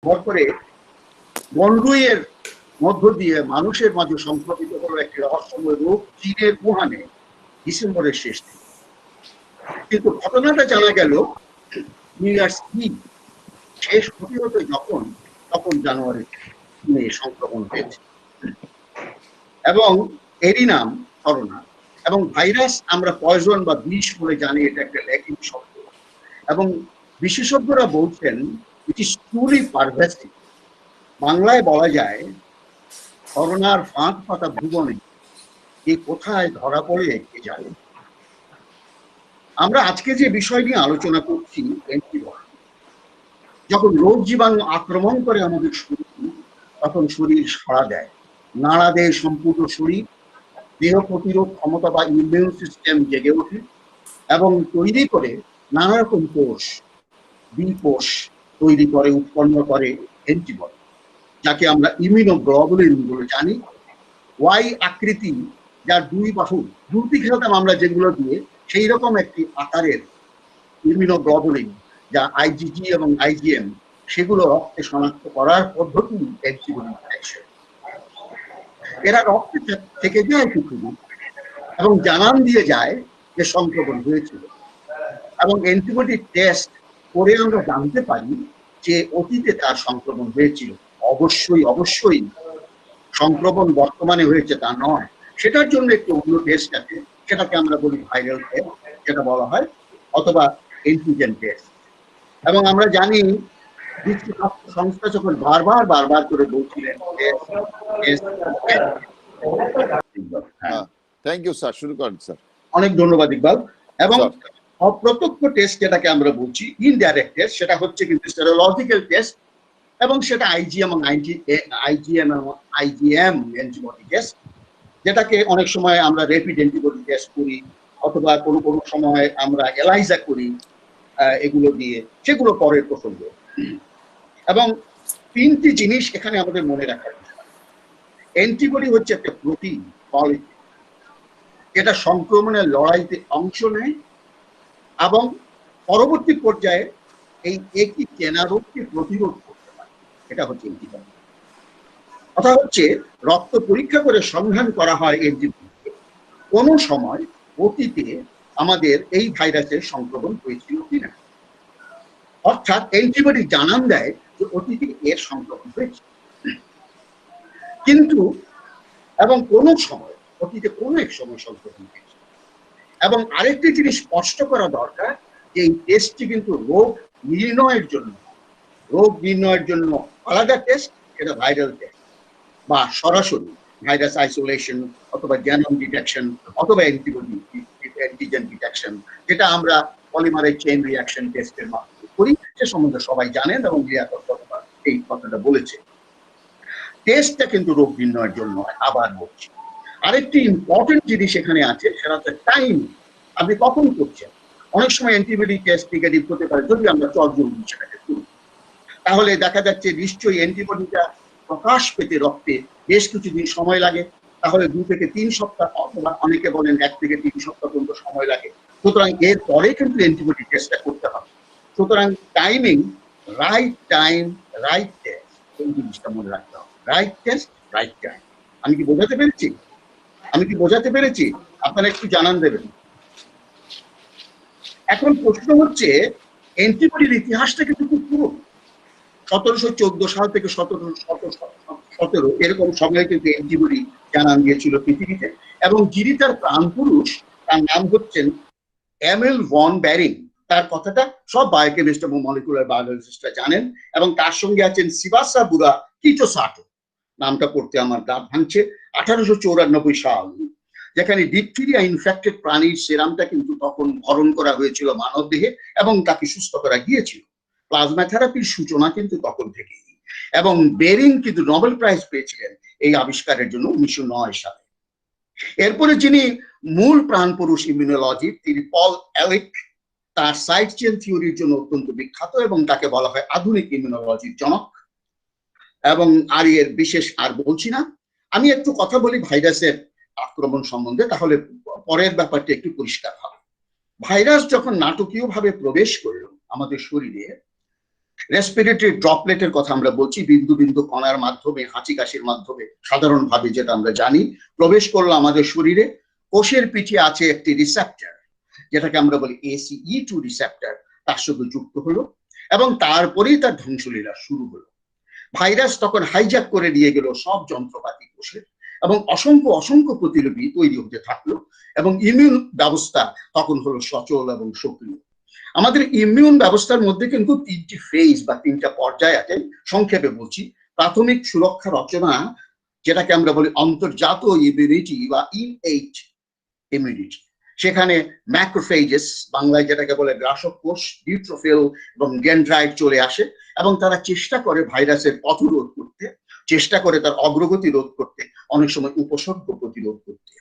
ভর করে বনরুইয়ের মধ্য দিয়ে মানুষের মাঝে সংক্রমিত হলো একটি রহস্যময় রোগ চীনের উহানে ডিসেম্বরের শেষ দিকে। কিন্তু ঘটনাটা জানা গেল নিউ ইয়ার্স ইভ শেষ হতে হতে তখন জানুয়ারি সংক্রমণ হয়েছে এবং এরই নাম করোনা। এবং ভাইরাস আমরা পয়জন বা বিষ বলে জানি, এটা একটা ল্যাটিন শব্দ এবং বিশেষজ্ঞরা বলছেন ইট ইজ ট্রুলি পারভাসিভ। বাংলায় বলা যায় করোনার ফাঁক পাতা ভুবনে কে কোথায় ধরা পড়ে কে জানে। আমরা আজকে যে বিষয় নিয়ে আলোচনা করছি অ্যান্টিবডি। যখন রোগ জীবাণু আক্রমণ করে আমাদের শরীর, তখন শরীর সাড়া দেয়, নাড়া দেয় সম্পূর্ণ শরীর, দেহ প্রতিরোধ ক্ষমতা বা ইমিউন সিস্টেম জেগে ওঠে এবং তৈরি করে নানা রকম কোষ, বিকোষ তৈরি করে, উৎপন্ন করে অ্যান্টিবডি, যাকে আমরা ইমিউনোগ্লোবুলিন বলে জানি। ওয়াই আকৃতি, যার দুই বাহু, দুটি খেলতাম আমরা যেগুলো দিয়ে, সেই রকম একটি আকারের ইমিউনোগ্লোবুলিন যা আইজিজি এবং আইজিএম, সেগুলো রক্তে শনাক্ত করার পদ্ধতি অ্যান্টিবডি ডিটেকশন। এরা রক্তে থেকে যায় কিছুদিন এবং জানান দিয়ে যায় যে সংক্রমণ হয়েছিল, এবং অ্যান্টিবডি টেস্ট করে আমরা জানতে পারি যে অতীতে তার সংক্রমণ হয়েছিল। অবশ্যই সংক্রমণ বর্তমানে হয়েছে তা নয়, সেটার জন্য একটি অন্য টেস্ট আছে, সেটাকে আমরা বলি ভাইরাল টেস্ট, যেটা বলা হয়, অথবা অ্যান্টিজেন টেস্ট। এবং আমরা জানি বিশ্ব স্বাস্থ্য সংস্থা যখন বারবার করে বলছিলেন থ্যাংক ইউ স্যার, শুরু করেন স্যার। অনেক ধন্যবাদ ইকবাল। এবং অপ্রত্যক্ষ টেস্ট যেটাকে আমরা বলছি ইনডাইরেক্ট টেস্ট, সেটা হচ্ছে কিন্তু সেরোলজিক্যাল টেস্ট, এবং সেটা আইজিএম এবং আইজিএম অ্যান্টিবডি টেস্ট, যেটাকে অনেক সময় আমরা র্যাপিড অ্যান্টিবডি টেস্ট করি, অথবা কোনো সময় আমরা এলাইজা করি এগুলো দিয়ে, সেগুলো পরের প্রসঙ্গ। এবং তিনটি জিনিস এখানে আমাদের মনে রাখার বিষয়। অ্যান্টিবডি হচ্ছে একটা প্রোটিন মলিকিউল, যেটা সংক্রমণের লড়াইতে অংশ নেয় এবং পরবর্তী পর্যায়ে এই একই চেনা রোগকে প্রতিরোধ করতে পারে। এটা হচ্ছে অ্যান্টিবডি। কথা হচ্ছে রক্ত পরীক্ষা করে সন্ধান করা হয় অ্যান্টিবডি কোনো সময় অতীতে আমাদের এই ভাইরাসের সংক্রমণ হয়েছিল কিনা। অর্থাৎ অ্যান্টিবডি জানান দেয় যে অতীতে এর সংক্রমণ হয়েছে, কিন্তু এবং কোনো সময় অতীতে কোনো এক সময় সংক্রমণ হয়েছে। এবং আরেকটি জিনিস স্পষ্ট করা দরকার যে এই টেস্টটি কিন্তু রোগ নির্ণয়ের জন্য আলাদা টেস্ট, এটা ভাইরাল টেস্ট বা সরাসরি ভাইরাস আইসোলেশন অথবা জেনোম ডিটেকশন অথবা অ্যান্টিজেন ডিটেকশন, যেটা আমরা পলিমারেজ চেইন রিঅ্যাকশন টেস্টের মাধ্যমে করি, সে সম্বন্ধে সবাই জানেন এবং এই কথাটা বলেছে। টেস্টটা কিন্তু রোগ নির্ণয়ের জন্য আবার বলছি। আরেকটি ইম্পর্টেন্ট জিনিস এখানে আছে, সেটা হচ্ছে টাইম। আপনি কখন করছেন? অনেক সময় অ্যান্টিবডি টেস্ট নেগেটিভ হতে পারে যদি আমরা চটজলদি সেটাকে করি, তাহলে দেখা যাচ্ছে নিশ্চয়ই অ্যান্টিবডিটা প্রকাশ পেতে রক্তে বেশ কিছুদিন সময় লাগে, তাহলে 2 থেকে 3 সপ্তাহ অথবা অনেকে বলেন 1 থেকে 3 সপ্তাহ পর্যন্ত সময় লাগে। সুতরাং এর পরে কিন্তু অ্যান্টিবডি টেস্টটা করতে হবে। সুতরাং timing, right time right test, এই জিনিসটা মনে রাখতে হবে। Right test right time. আমি কি বোঝাতে পেরেছি? আপনারা একটু জানান দেবেন। এখন প্রশ্ন হচ্ছে, অ্যান্টিবডির ইতিহাসটা কিন্তু খুব পুরনো। 1714 সাল থেকে 1717 এরকম সময়ে কিন্তু অ্যান্টিবডি জানান দিয়েছিল পৃথিবীতে, এবং যিনি তার প্রাণপুরুষ, তার নাম হচ্ছেন এমিল ভন ব্যারিং। তার কথাটা সব বায়োকেমিস্ট এবং মলিকুলার বায়োলজিস্টরা জানেন, এবং তার সঙ্গে আছেন সিবাসা বুরা কিটোসাটো, নামটা পড়তে আমার গা ভাঙছে, 1894 সাল, যেখানে ডিপথিরিয়া ইনফেক্টেড প্রাণীর সেরামটা কিন্তু তখন ভরণ করা হয়েছিল মানব দেহে এবং তাকে সুস্থ করা গিয়েছিল। প্লাজমা থেরাপির সূচনা কিন্তু তখন থেকেই, এবং বেরিং কিন্তু নোবেল প্রাইজ পেয়েছিলেন এই আবিষ্কারের জন্য 1909 সালে। এরপরে যিনি মূল প্রাণপুরুষ ইমিউনোলজি, তিনি পল এলিক, তার সাইড চেন থিওরির জন্য অত্যন্ত বিখ্যাত এবং তাকে বলা হয় আধুনিক ইমিউনোলজির জনক। এবং আর এর বিশেষ আর বলছি না। আমি একটু কথা বলি ভাইরাসের আক্রমণ সম্বন্ধে, তাহলে পরের ব্যাপারটা একটু পরিষ্কার হবে। ভাইরাস যখন নাটকীয়ভাবে প্রবেশ করলো আমাদের শরীরে, রেসপিরেটরি ড্রপলেটের কথা আমরা বলছি, বিন্দু বিন্দু কণার মাধ্যমে, হাঁচি কাশির মাধ্যমে সাধারণভাবে যেটা আমরা জানি প্রবেশ করলো আমাদের শরীরে। কোষের পিঠে আছে একটি রিসেপ্টর, যেটাকে আমরা বলি ACE2 রিসেপ্টর, তার সাথে যুক্ত হলো এবং তারপরেই তার ধ্বংসলীলা শুরু হলো। ভাইরাস তখন হাইজ্যাক করে নিয়ে গেল সব যন্ত্রপাতি কোষের এবং অসংখ্য অসংখ্য প্রতিলিপি তৈরি হতে থাকলো এবং ইমিউন ব্যবস্থা তখন হলো সচল এবং সক্রিয়। আমাদের ইমিউন ব্যবস্থার মধ্যে কিন্তু তিনটি ফেজ বা তিনটা পর্যায় আছে, সংক্ষেপে বলছি। প্রাথমিক সুরক্ষা রচনা, যেটাকে আমরা বলি অন্তর্জাত ইমিউনিটি বা ইনএইট ইমিউনিটি, সেখানে ম্যাক্রোফেজেস, বাংলায় যেটাকে বলে গ্রাসক কোষ, নিউট্রোফিল এবং ডেনড্রাইট চলে আসে এবং তারা চেষ্টা করে ভাইরাসের পথ রোধ করতে, চেষ্টা করে তার অগ্রগতি রোধ করতে, অনেক সময় উপসর্গ প্রতিরোধ করতে।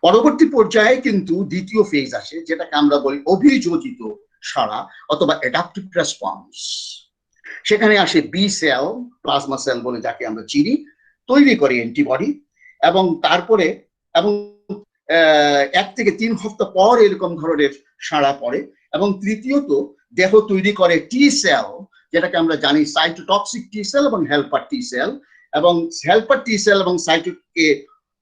পরবর্তী পর্যায়ে কিন্তু দ্বিতীয় ফেজ আসে, যেটাকে আমরা বলি অভিযোজিত সাড়া অথবা অ্যাডাপটিভ রেসপন্স। সেখানে আসে বি সেল, প্লাজমা সেল বলে যাকে আমরা চিনি, তৈরি করে অ্যান্টিবডি এবং তারপরে এবং 1 থেকে 3 সপ্তাহ পর এরকম ধরনের সাড়া পড়ে। এবং তৃতীয়ত দেহ তৈরি করে টি সেল, যেটাকে আমরা জানি সাইটোটক্সিক টি সেল এবং হেল্পার টি সেল, এবং হেল্পার টি সেল এবং সাইটোকে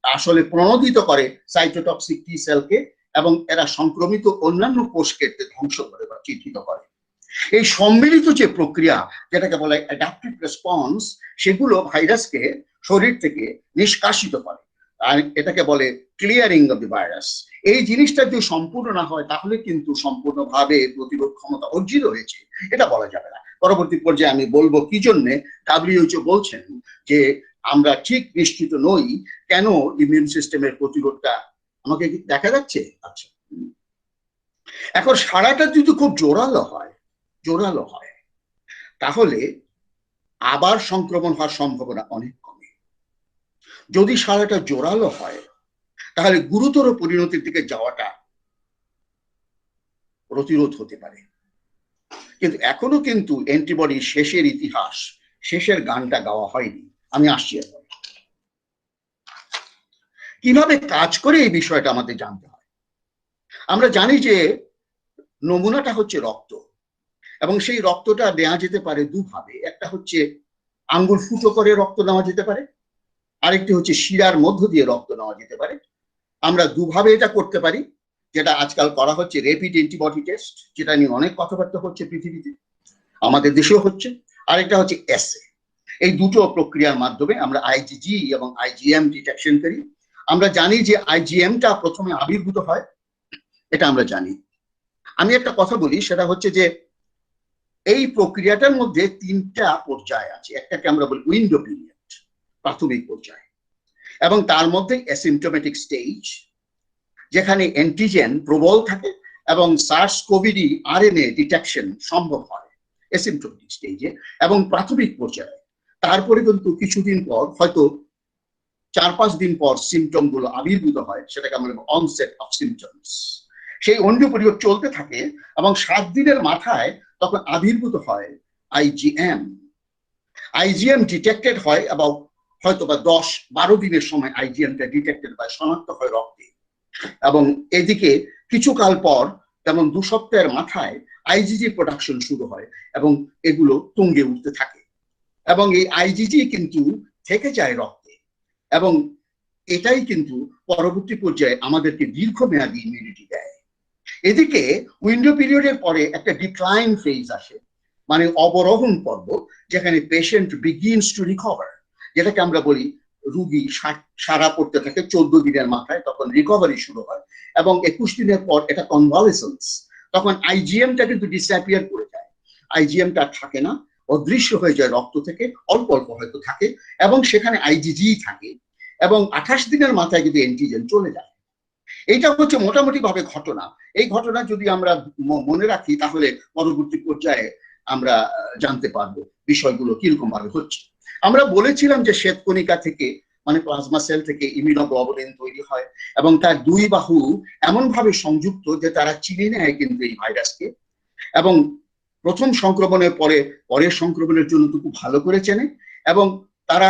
আসলে প্রণোদিত করে সাইটোটক্সিক টি সেলকে, এবং এরা সংক্রমিত অন্যান্য কোষকে ধ্বংস করে বা চিহ্নিত করে। এই সম্মিলিত যে প্রক্রিয়া, যেটাকে বলে অ্যাডাপটিভ রেসপন্স, সেগুলো ভাইরাসকে শরীর থেকে নিষ্কাশিত করে, আর এটাকে বলে ক্লিয়ারিং অফ দি ভাইরাস। এই জিনিসটা যদি সম্পূর্ণ না হয় তাহলে কিন্তু সম্পূর্ণভাবে প্রতিরোধ ক্ষমতা অর্জিত হয়েছে এটা বলা যাবে না। পরবর্তী পর্যায়ে আমি বলবো কি জন্যে WHO বলছেন যে আমরা ঠিক নিশ্চিত নই কেন ইমিউন সিস্টেমের প্রতিরোধটা, আমাকে কি দেখা যাচ্ছে? আচ্ছা, এখন সারাটা যদি খুব জোরালো হয় তাহলে আবার সংক্রমণ হওয়ার সম্ভাবনা অনেক কমে। যদি সারাটা জোরালো হয় তাহলে গুরুতর পরিণতির দিকে যাওয়াটা প্রতিরোধ হতে পারে। কিন্তু এখনো কিন্তু অ্যান্টিবডি শেষের ইতিহাস, শেষের গানটা গাওয়া হয়নি। আমি আসছি এখন। কিভাবে কাজ করে এই বিষয়টা আমাদের জানতে হয়। আমরা জানি যে নমুনাটা হচ্ছে রক্ত, এবং সেই রক্তটা নেওয়া যেতে পারে দুভাবে। একটা হচ্ছে আঙ্গুল ফুটো করে রক্ত নেওয়া যেতে পারে, আরেকটি হচ্ছে শিরার মধ্য দিয়ে রক্ত নেওয়া যেতে পারে। আমরা দুভাবে এটা করতে পারি, যেটা আজকাল করা হচ্ছে র্যাপিড অ্যান্টিবডি টেস্ট, যেটা নিয়ে অনেক কথাবার্তা হচ্ছে পৃথিবীতে, আমাদের দেশেও হচ্ছে। আরেকটা হচ্ছে এসএ। এই দুটো প্রক্রিয়ার মাধ্যমে আমরা আইজিজি এবং আইজিএম ডিটেকশন করি। আমরা জানি যে আইজিএমটা প্রথমে আবির্ভূত হয়, এটা আমরা জানি। আমি একটা কথা বলি, সেটা হচ্ছে যে এই প্রক্রিয়াটার মধ্যে 3টা পর্যায় আছে। একটাকে আমরা বলি উইন্ডো পিরিয়ড, প্রাথমিক পর্যায়, এবং তার মধ্যে অ্যাসিম্পটোমেটিক স্টেজ, যেখানে অ্যান্টিজেন প্রবল থাকে এবং সার্স কোভিডি আরএনএ ডিটেকশন সম্ভব হয় অ্যাসিম্পটোমেটিক স্টেজে এবং প্রাথমিক পর্যায়ে। তারপরে কিন্তু কিছুদিন পর, হয়তো 4-5 দিন পর সিমটম গুলো আবির্ভূত হয়, সেটাকে আমরা অনসেট অফ সিমটমস। সেই উইন্ডো পিরিয়ড চলতে থাকে এবং 7 দিনের মাথায় তখন আবির্ভূত হয় আইজিএম। আইজিএম ডিটেক্টেড হয় এবং হয়তো বা 10-12 দিনের সময় আইজিএমটা ডিটেক্টেড বা শনাক্ত হয় রক্তে, এবং এদিকে কিছুকাল পর, যেমন 2 সপ্তাহের মাথায় আইজিজি প্রোডাকশন শুরু হয় এবং এগুলো তুঙ্গে উঠতে থাকে, এবং এই আইজিজি কিন্তু থেকে যায় রক্তে, এবং এটাই কিন্তু পরবর্তী পর্যায়ে আমাদেরকে দীর্ঘমেয়াদী ইমিউনিটি দেয়। এদিকে উইন্ডো পিরিয়ডের পরে একটা ডিক্লাইন ফেজ আসে, মানে অবরোহণ পর্ব, যেখানে পেশেন্ট বিগিনস টু রিকভার, যেটাকে আমরা বলি রুগী সারা পড়তে থাকে 14 দিনের মাথায়, তখন রিকভারি শুরু হয়, এবং 21 দিনের পর এটা কনভালেসেন্স। তখন আইজিএমটা কিন্তু ডিসঅ্যাপিয়ার করে যায়, আইজিএমটা থাকে না, অদৃশ্য হয়ে যায় রক্ত থেকে, অল্প অল্প হয়তো থাকে, এবং সেখানে আইজিজি থাকে, এবং 28 দিনের মাথায় কিন্তু অ্যান্টিজেন চলে যায়। এইটা হচ্ছে মোটামুটি ভাবে ঘটনা। এই ঘটনা যদি আমরা মনে রাখি তাহলে পরবর্তী পর্যায়ে আমরা জানতে পারবো বিষয়গুলো কিরকম ভাবে হচ্ছে। আমরা বলেছিলাম যে শ্বেতকণিকা থেকে, মানে প্লাজমা সেল থেকে ইমিউনোগ্লোবুলিন তৈরি হয়, এবং তার 2 বাহু এমন ভাবে সংযুক্ত যে তারা চিনে নেয় কিন্তু এই ভাইরাসকে, এবং প্রথম সংক্রমণের পরে পরের সংক্রমণের জন্য খুব ভালো করে চেনে, এবং তারা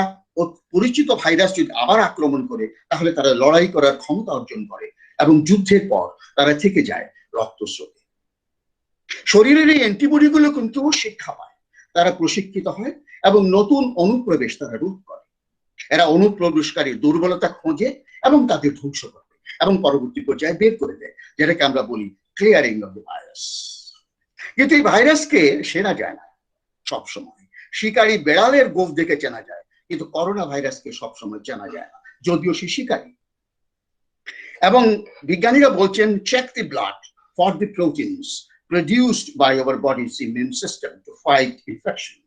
পরিচিত ভাইরাস যদি আবার আক্রমণ করে তাহলে তারা লড়াই করার ক্ষমতা অর্জন করে, এবং যুদ্ধের পর তারা থেকে যায় রক্তস্রোতে। শরীরের এই অ্যান্টিবডি গুলো কিন্তু শিক্ষা পায়, তারা প্রশিক্ষিত হয় এবং নতুন অনুপ্রবেশ তারা রোধ করে। এরা অনুপ্রবেশকারী দুর্বলতা খোঁজে এবং তাদের ধ্বংস করে এবং পরবর্তী পর্যায়ে বের করে দেয়, যেটাকে আমরা বলি ক্লিয়ারিং অফ দ্য ভাইরাস। কিন্তু এই ভাইরাসকে চেনা যায় না সবসময়। শিকারী বেড়ালের গোঁফ দেখে চেনা যায়, কিন্তু করোনা ভাইরাসকে সবসময় চেনা যায় না, যদিও সে শিকারী। এবং বিজ্ঞানীরা বলছেন check the blood for the proteins produced by our body's immune system to fight infection.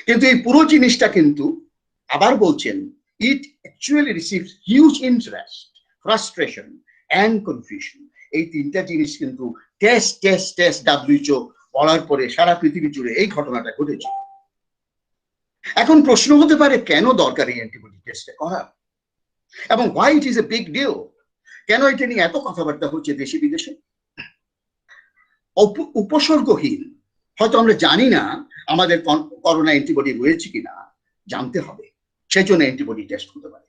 কিন্তু এই পুরো জিনিসটা কিন্তু আবার বলছেন it actually receives huge interest, frustration and confusion. এই তিনটা জিনিস কিন্তু টেস্ট WHO বলার পরে সারা পৃথিবী জুড়ে এই ঘটনাটা ঘটেছে। এখন প্রশ্ন হতে পারে কেন দরকার এই অ্যান্টিবডি টেস্টটা করা, এবং why it is a big deal, কেন এটা নিয়ে এত কথাবার্তা হচ্ছে দেশে বিদেশে। উপসর্গহীন, হয়তো আমরা জানি না আমাদের করোনা অ্যান্টিবডি রয়েছে কিনা, জানতে হবে, সেজন্য অ্যান্টিবডি টেস্ট হতে পারে।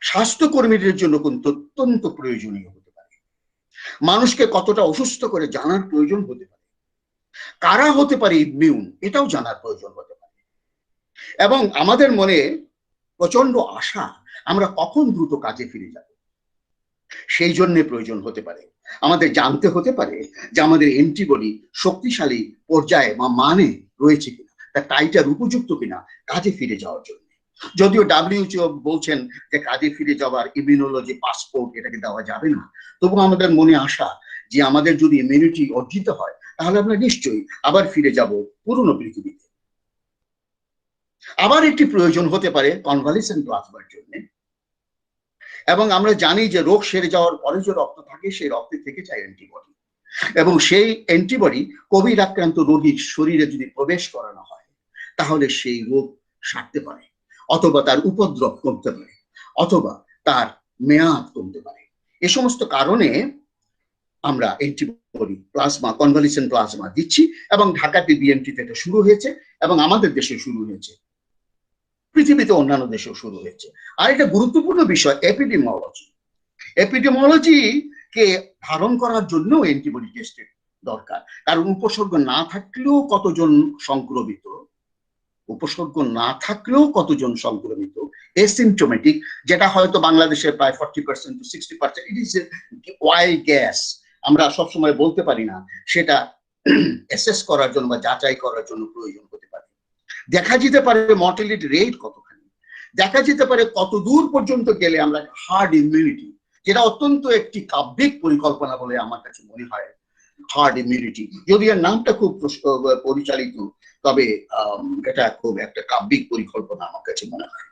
স্বাস্থ্যকর্মীদের জন্য কিন্তু অত্যন্ত প্রয়োজনীয় হতে পারে। মানুষকে কতটা অসুস্থ করে জানার প্রয়োজন হতে পারে। কারা হতে পারে ইমিউন, এটাও জানার প্রয়োজন হতে পারে। এবং আমাদের মনে প্রচন্ড আশা আমরা কখন দ্রুত কাজে ফিরে যাব, সেই জন্য প্রয়োজন হতে পারে। আমাদের জানতে হতে পারে যে আমাদের অ্যান্টিবডি শক্তিশালী পর্যায়ে বা মানে রয়েছে কিনা, তার টাইটার উপযুক্ত কিনা কাজে ফিরে যাওয়ার জন্য। যদিও WHO বলছেন যে কাজে ফিরে যাওয়ার ইমিউনোলজি পাসপোর্ট এটাকে দেওয়া যাবে না, তবু আমাদের মনে আশা যে আমাদের যদি ইমিউনিটি অর্জিত হয় তাহলে আমরা নিশ্চয়ই আবার ফিরে যাব পুরনো পৃথিবীতে। আবার একটি প্রয়োজন হতে পারে কনভালিসেন্ট প্লাজমার জন্য। এবং আমরা জানি যে রোগ সেরে যাওয়ার পরে যে রক্ত থাকে সেই রক্তে থেকে যায় অ্যান্টিবডি, এবং সেই অ্যান্টিবডি কোভিড আক্রান্ত রোগীর শরীরে যদি প্রবেশ করানো হয় তাহলে সেই রোগ সারতে পারে, অথবা তার উপদ্রব কমতে পারে, অথবা তার মেয়াদ কমতে পারে। এ সমস্ত কারণে আমরা অ্যান্টিবডি প্লাজমা, কনভালিসেন্ট প্লাজমা দিচ্ছি, এবং ঢাকাতে বিএমটিতে এটা শুরু হয়েছে এবং আমাদের দেশে শুরু হয়েছে, পৃথিবীতে অন্যান্য দেশেও শুরু হয়েছে। আর একটা গুরুত্বপূর্ণ বিষয় এপিডেমিওলজি। এপিডেমিওলজি কে ধারণ করার জন্য অ্যান্টিবডি টেস্টের দরকার, কারণ উপসর্গ না থাকলেও কতজন সংক্রমিত, উপসর্গ না থাকলেও কতজন সংক্রমিত, এসিমটোমেটিক, যেটা হয়তো বাংলাদেশের প্রায় 40% to 60%, it is wild gas, আমরা সবসময় বলতে পারি না, সেটা অ্যাসেস করার জন্য বা যাচাই করার জন্য প্রয়োজন হতে পারে। দেখা যেতে পারে মর্টালিটি রেট কতখানি, দেখা যেতে পারে কত দূর পর্যন্ত গেলে আমরা হার্ড ইমিউনিটি, যেটা অত্যন্ত একটি কাব্যিক পরিকল্পনা বলে আমার কাছে মনে হয় হার্ড ইমিউনিটি, যদি এর নামটা খুব পরিচালিত, তবে এটা খুব একটা কাব্যিক পরিকল্পনা আমার কাছে মনে হয়।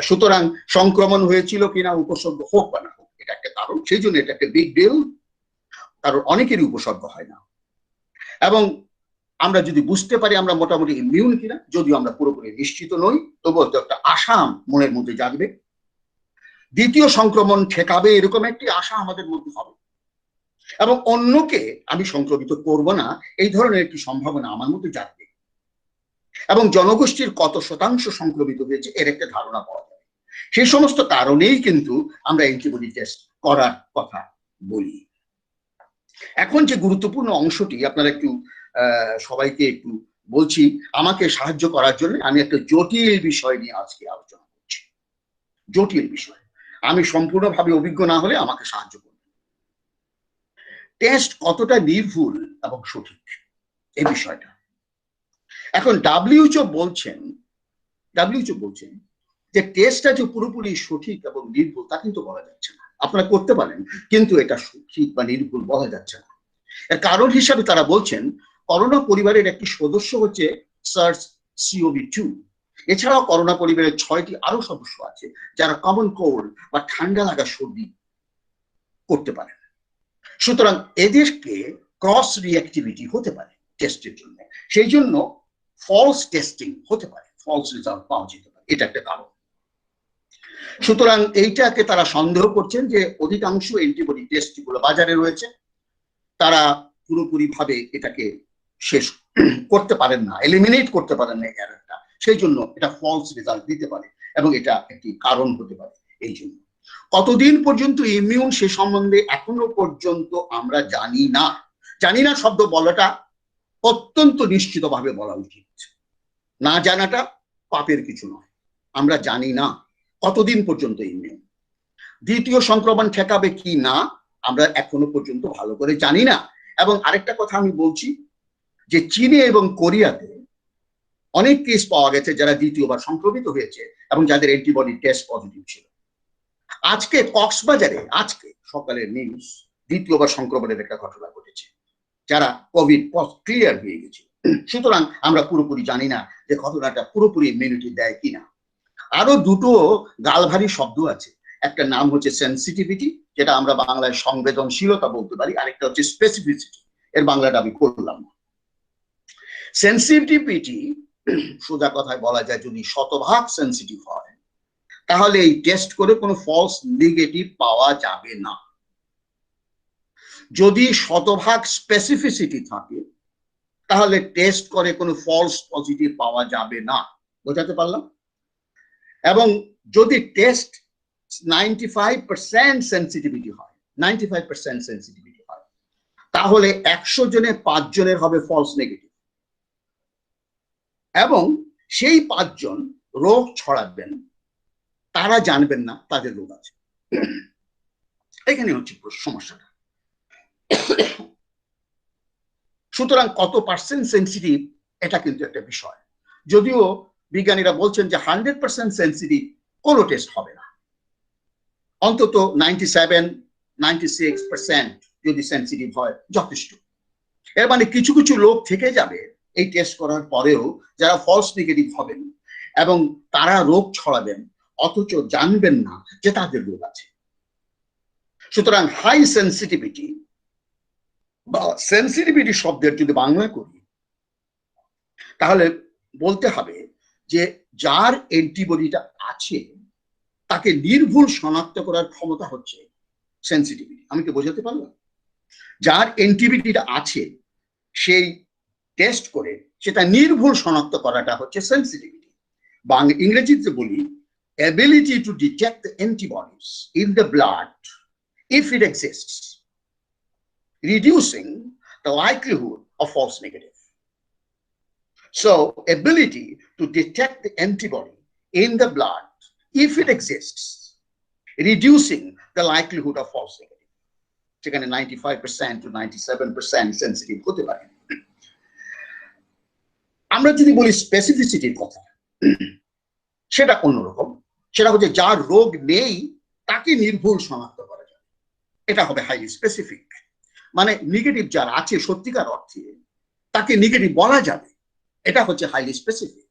সুতরাং সংক্রমণ হয়েছিল কিনা, উপসর্গ হোক বা না হোক, এটা একটা কারণ, সেই জন্য এটা একটা বিগ ডিল, কারণ অনেকেরই উপসর্গ হয় না। এবং আমরা যদি বুঝতে পারি আমরা মোটামুটি ইমিউন কিনা, যদিও আমরা পুরোপুরি নিশ্চিত নই, তবুও একটা আশা মনের মধ্যে জাগবে, দ্বিতীয় সংক্রমণ ঠেকাবে এরকম একটি আশা আমাদের মধ্যে হবে, এবং অন্যকে আমি সংক্রমিত করব না এই ধরনের একটি সম্ভাবনা আমার মধ্যে জাগবে, এবং জনগোষ্ঠীর কত শতাংশ সংক্রমিত হয়েছে এর একটা ধারণা পাওয়া যাবে। সেই সমস্ত কারণেই কিন্তু আমরা অ্যান্টিবডি টেস্ট করার কথা বলি। এখন যে গুরুত্বপূর্ণ অংশটি আপনারা একটু সবাইকে একটু বলছি, আমাকে সাহায্য করার জন্য আমি একটা জটিল বিষয় নিয়ে আজকে আলোচনা করছি। জটিল বিষয়, আমি সম্পূর্ণভাবে অভিজ্ঞ না হলে আমাকে সাহায্য করবেন। টেস্ট কতটা নির্ভুল এবং সঠিক এই বিষয়টা। এখন WHO বলছেন যে টেস্টটা যে পুরোপুরি সঠিক এবং নির্ভুল তা কিন্তু বলা যাচ্ছে না। আপনারা করতে পারেন, কিন্তু এটা সঠিক বা নির্ভুল বলা যাচ্ছে না। এর কারণ হিসাবে তারা বলছেন করোনা পরিবারের একটি সদস্য হচ্ছে SARS-CoV-2। এছাড়াও করোনা পরিবারের 6টি আরো সদস্য আছে যারা কমন কোল্ড বা ঠান্ডা লাগা সর্দি করতে পারে। সুতরাং এদেরকে ক্রস রিঅ্যাক্টিভিটি হতে পারে টেস্টের জন্য, সেই জন্য ফলস টেস্টিং হতে পারে, ফলস রেজাল্ট পাওয়া যেতে পারে, এটা একটা কারণ। সুতরাং এইটাকে তারা সন্দেহ করছেন যে অধিকাংশ অ্যান্টিবডি টেস্ট যেগুলো বাজারে রয়েছে তারা পুরোপুরি ভাবে এটাকে শেষ করতে পারেন না, এলিমিনেট করতে পারেন না এরারটা, সেই জন্য এটা ফলস রেজাল্ট দিতে পারে, এবং এটা একটি কারণ হতে পারে। এই জন্য কতদিন পর্যন্ত ইমিউন সে সম্বন্ধে এখনো পর্যন্ত আমরা জানি না। শব্দ বলাটা অত্যন্ত নিশ্চিতভাবে বলা উচিত। না জানাটা পাপের কিছু নয়। আমরা জানি না কতদিন পর্যন্ত ইমিউন, দ্বিতীয় সংক্রমণ ঠেকাবে কি না আমরা এখনো পর্যন্ত ভালো করে জানি না। এবং আরেকটা কথা আমি বলছি যে চীনে এবং কোরিয়াতে অনেক কেস পাওয়া গেছে যারা দ্বিতীয়বার সংক্রমিত হয়েছে এবং যাদের অ্যান্টিবডি টেস্ট পজিটিভ ছিল। আজকে কক্সবাজারে আজকে সকালের নিউজ দ্বিতীয়বার সংক্রমণের একটা ঘটনা ঘটেছে, যারা কোভিড ক্লিয়ার হয়ে গেছে। সুতরাং আমরা পুরোপুরি জানি না যে ঘটনাটা পুরোপুরি ইমিউনিটি দেয় কিনা। আরো দুটো গালভারী শব্দ আছে, একটা নাম হচ্ছে সেন্সিটিভিটি, যেটা আমরা বাংলায় সংবেদনশীলতা বলতে পারি, আরেকটা হচ্ছে স্পেসিফিসিটি, এর বাংলাটা আমি করলাম না। সেন্সিটিভিটি সোজা কথায় বলা যায় যদি শতভাগ সেন্সিটিভ হয় তাহলে এই টেস্ট করে কোনো ফলস নেগেটিভ পাওয়া যাবে না। যদি শতভাগ স্পেসিফিসিটি থাকে তাহলে টেস্ট করে কোনো ফলস পজিটিভ পাওয়া যাবে না। বোঝাতে পারলাম? এবং যদি টেস্ট 95% সেন্সিটিভিটি হয়, 95% সেন্সিটিভিটি হয়, তাহলে 100 জনে 5 জনের হবে ফলস নেগেটিভ, এবং সেই 5 জন রোগ ছড়াবেন, তারা জানবেন না তাদের রোগ আছে। এখানে হচ্ছে সমস্যাটা। সুতরাং কত পার্সেন্ট সেন্সিটিভ এটা কিন্তু একটা বিষয়। যদিও বিজ্ঞানীরা বলছেন যে 100% সেন্সিটিভ কোনো টেস্ট হবে না, অন্তত 97-96% যদি সেন্সিটিভ হয় যথেষ্ট। এর মানে কিছু কিছু লোক থেকে যাবে এই টেস্ট করার পরেও যারা ফলস নেগেটিভ হবেন এবং তারা রোগ ছড়াবেন অথচ জানবেন না যে তাদের রোগ আছে। সুতরাং হাই সেন্সিটিভিটি বা সেন্সিটিভিটি শব্দের যদি বাংলা করি তাহলে বলতে হবে যে যার অ্যান্টিবডিটা আছে তাকে নির্ভুল শনাক্ত করার ক্ষমতা হচ্ছে সেন্সিটিভিটি। আমি কি বোঝাতে পারলাম? যার অ্যান্টিবডিটা আছে সেই টেস্ট করে সেটা নির্ভুল শনাক্ত করাটা হচ্ছে সেন্সিটিভিটি। ইংরেজিতে বলি ability to detect the antibodies in the blood if it exists, reducing the likelihood of false negative. So ability to detect the antibody in the blood if it exists, reducing the likelihood of false negative. সেখানে 95% to 97% sensitive হতে পারে। আমরা যদি বলি স্পেসিফিসিটির কথা, সেটা অন্যরকম। সেটা হচ্ছে যার রোগ নেই তাকে নির্ভুল শনাক্ত করা যাবে, এটা হবে হাইলি স্পেসিফিক। মানে নেগেটিভ যার আছে সত্যিকার অর্থে তাকে নেগেটিভ বলা যাবে, এটা হচ্ছে হাইলি স্পেসিফিক।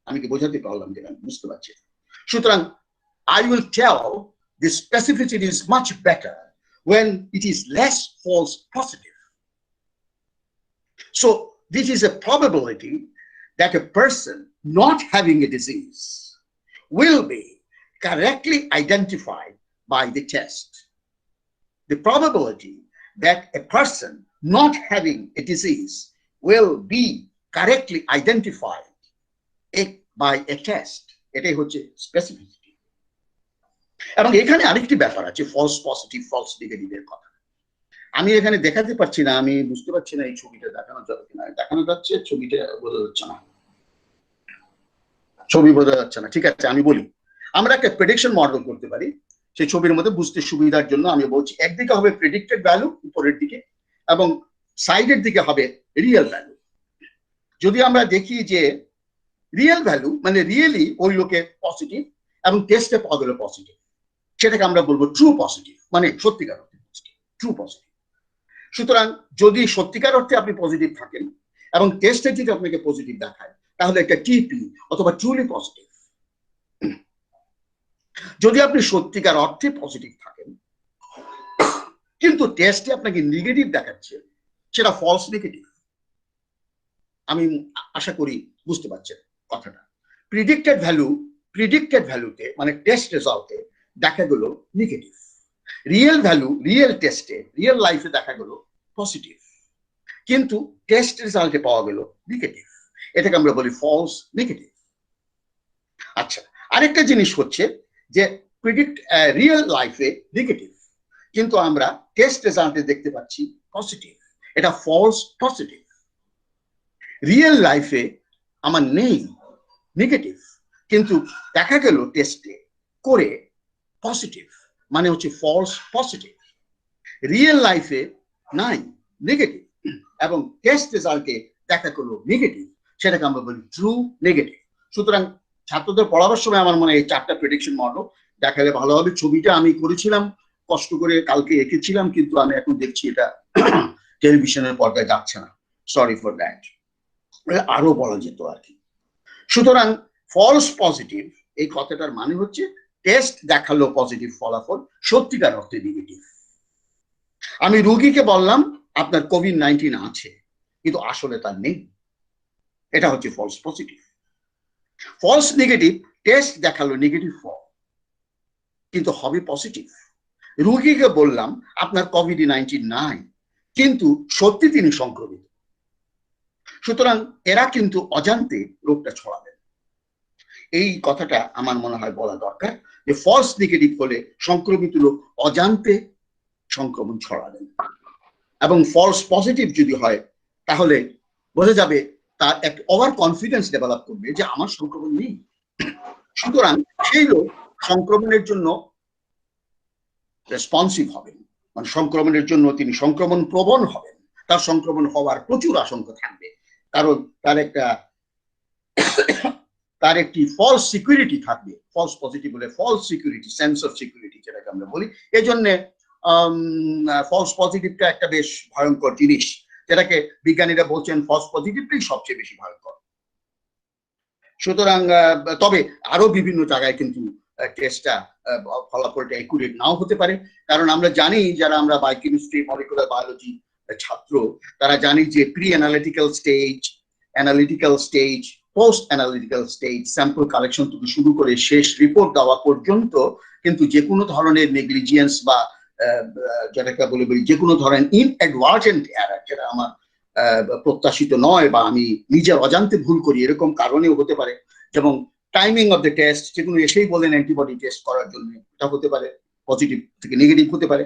আমি কি বোঝাতে পারলাম? যেটা বুঝতে পারছি। সুতরাং I will tell the specificity is much better when it is less false positive. So this is a probability that a person not having a disease will be correctly identified by the test. The probability that a person not having a disease will be correctly identified by a test. এটাই হচ্ছে specificity. এবং এখানে আরেকটি ব্যাপার আছে false positive false নেগেটিভের কথা। আমি এখানে দেখাতে পারছি না, আমি বুঝতে পারছি না এই ছবিটা দেখানো যাবে কিনা। দেখানো যাচ্ছে, ছবিটা বোঝা যাচ্ছে না, ছবি বোঝা যাচ্ছে না। ঠিক আছে, আমি বলি আমরা একটা প্রেডিকশন মডেল করতে পারি সেই ছবির মধ্যে বুঝতে সুবিধার জন্য। আমি বলছি একদিকে হবে প্রেডিক্টেড ভ্যালু উপরের দিকে এবং সাইডের দিকে হবে রিয়েল ভ্যালু। যদি আমরা দেখি যে রিয়েল ভ্যালু মানে রিয়েলি ওই লোকের পজিটিভ এবং টেস্টে পাওয়া গেল পজিটিভ, সেটাকে আমরা বলবো ট্রু পজিটিভ, মানে সত্যিকার অর্থে ট্রু পজিটিভ। সুতরাং যদি সত্যিকার অর্থে আপনি পজিটিভ থাকেন এবং টেস্টে যদি আপনাকে পজিটিভ দেখায় তাহলে একটা টিপি অথবা ট্রুলি পজিটিভ। যদি আপনি সত্যিকার অর্থে পজিটিভ থাকেন কিন্তু টেস্টে আপনাকে নেগেটিভ দেখাচ্ছে, সেটা ফলস নেগেটিভ। আমি আশা করি বুঝতে পারছেন কথাটা। প্রিডিক্টেড ভ্যালুতে মানে টেস্ট রেজাল্টে দেখা গেল নেগেটিভ, রিয়েল ভ্যালু রিয়েল টেস্টে রিয়েল লাইফে দেখা গেল পজিটিভ, কিন্তু টেস্ট রেজাল্টে পাওয়া গেল নেগেটিভ। এটাকে আমরা বলি ফলস নেগেটিভ। আচ্ছা, আরেকটা জিনিস হচ্ছে যে রিয়েল লাইফে নেগেটিভ কিন্তু আমরা টেস্ট রেজাল্টে দেখতে পাচ্ছি পজিটিভ, এটা ফলস পজিটিভ। রিয়েল লাইফে আমার নেই, নেগেটিভ, কিন্তু দেখা গেল টেস্টে করে পজিটিভ, মানে হচ্ছে ফলস পজিটিভ। রিয়েল লাইফে নাই, নেগেটিভ, এবং টেস্ট রেজাল্টে দেখা গেল নেগেটিভ, সেটাকে আমরা বলি ট্রু নেগেটিভ। সুতরাং ছাত্রদের পড়াবার সময় আমার মনে হয় এই 4টা প্রেডিকশন মডেল দেখালে ভালো হবে। ছবিটা আমি করেছিলাম, কষ্ট করে কালকে এঁকেছিলাম, কিন্তু আমি এখন দেখছি এটা টেলিভিশনের পর্দায় যাচ্ছে না, সরি ফর দ্যাট, আরো বলা যেত আর কি। সুতরাং ফলস পজিটিভ এই কথাটার মানে হচ্ছে টেস্ট দেখালো পজিটিভ ফলাফল, সত্যিকার অর্থে নেগেটিভ। আমি রোগীকে বললাম আপনার কোভিড-19 আছে, কিন্তু আসলে তার নেই, এটা হচ্ছে false positive. False negative, test দেখালো নেগেটিভ ফল, কিন্তু হবে পজিটিভ। রোগীকে বললাম আপনার কোভিড-19 নাই, কিন্তু সত্যি তিনি সংক্রমিত, সুতরাং এরা কিন্তু অজান্তে রোগটা ছড়াবে। এই কথাটা আমার মনে হয় বলা দরকার, যে ফলস নেগেটিভ হলে সংক্রমিত লোক অজান্তে সংক্রমণ ছড়াবেন, এবং ফলস পজিটিভ যদি হয় তাহলে বোঝা যাবে তার একটা ওভার কনফিডেন্স ডেভেলপ করবে যে আমার সংক্রমণ নেই। সুতরাং সেই লোক সংক্রমণের জন্য রেসপন্সিভ হবেন, মানে সংক্রমণের জন্য তিনি সংক্রমণ প্রবণ হবেন, তার সংক্রমণ হওয়ার প্রচুর আশঙ্কা থাকবে, কারণ তার একটি ফলস সিকিউরিটি থাকবে। ফলস পজিটিভ বলে false security, sense of security যেটাকে আমরা বলি। এই জন্য ফলস পজিটিভটা একটা বেশ ভয়ঙ্কর জিনিস, যেটাকে বিজ্ঞানীরা বলছেন ফলস পজিটিভটাই সবচেয়ে বেশি ভয়ঙ্কর। সুতরাং তবে আরো বিভিন্ন জায়গায় কিন্তু টেস্টটা ফলাফলটা একুরেট নাও হতে পারে, কারণ আমরা জানি যারা আমরা বায়োকেমিস্ট্রি, মলিকুলার বায়োলজি ছাত্র, তারা জানি যে pre analytical stage, analytical stage, post analytical stage, sample collection থেকে শুরু করে শেষ রিপোর্ট দেওয়া পর্যন্ত কিন্তু যে কোনো ধরনের নেগলিজিয়েন্স বা যেটাকে বলে বলি যে কোনো ধরনের ইনঅ্যাডভার্টেন্ট এরার, যেটা আমার প্রত্যাশিত নয় বা আমি নিজের অজান্তে ভুল করি, এরকম কারণেও হতে পারে। যেমন টাইমিং অফ দ্য টেস্ট, যেগুলো এসেই বলেন অ্যান্টিবডি টেস্ট করার জন্য, এটা হতে পারে পজিটিভ থেকে নেগেটিভ হতে পারে।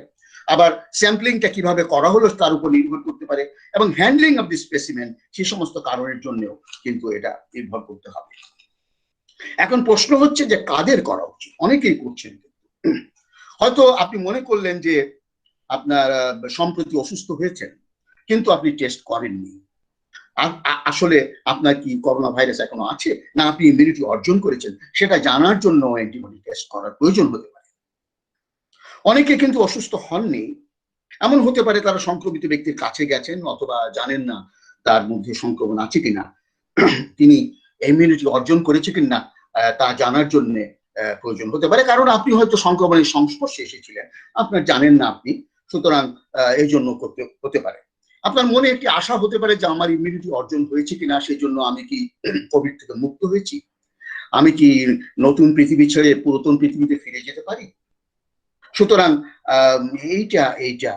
আবার স্যাম্পলিংটা কিভাবে করা হলো তার উপর নির্ভর করতে পারে, এবং হ্যান্ডলিং অফ দি স্পেসিমেন, সেই সমস্ত কারণের জন্যও কিন্তু এটা নির্ভর করতে হবে। এখন প্রশ্ন হচ্ছে যে কাদের করা উচিত? অনেকেই করছেন, হয়তো আপনি মনে করলেন যে আপনার সম্প্রতি অসুস্থ হয়েছেন, কিন্তু আপনি টেস্ট করেননি। আসলে আপনার কি করোনা ভাইরাস এখনো আছে না আপনি ইমিউনিটি অর্জন করেছেন, সেটা জানার জন্য অ্যান্টিবডি টেস্ট করার প্রয়োজন হতে পারে। অনেকে কিন্তু অসুস্থ হননি, এমন হতে পারে তারা সংক্রমিত ব্যক্তির কাছে গেছেন, অথবা জানেন না তার মধ্যে সংক্রমণ আছে কিনা, তিনি ইমিউনিটি অর্জন করেছে কিনা তা জানার জন্য প্রয়োজন হতে পারে, কারণ আপনি হয়তো সংক্রমণের সংস্পর্শে এসেছিলেন, আপনার জানেন না আপনি, সুতরাং এই জন্য করতে হতে পারে। আপনার মনে একটি আশা হতে পারে যে আমার ইমিউনিটি অর্জন হয়েছে কিনা, সেই জন্য আমি কি কোভিড থেকে মুক্ত হয়েছি, আমি কি নতুন পৃথিবী ছেড়ে পুরাতন পৃথিবীতে ফিরে যেতে পারি। সুতরাং এইটা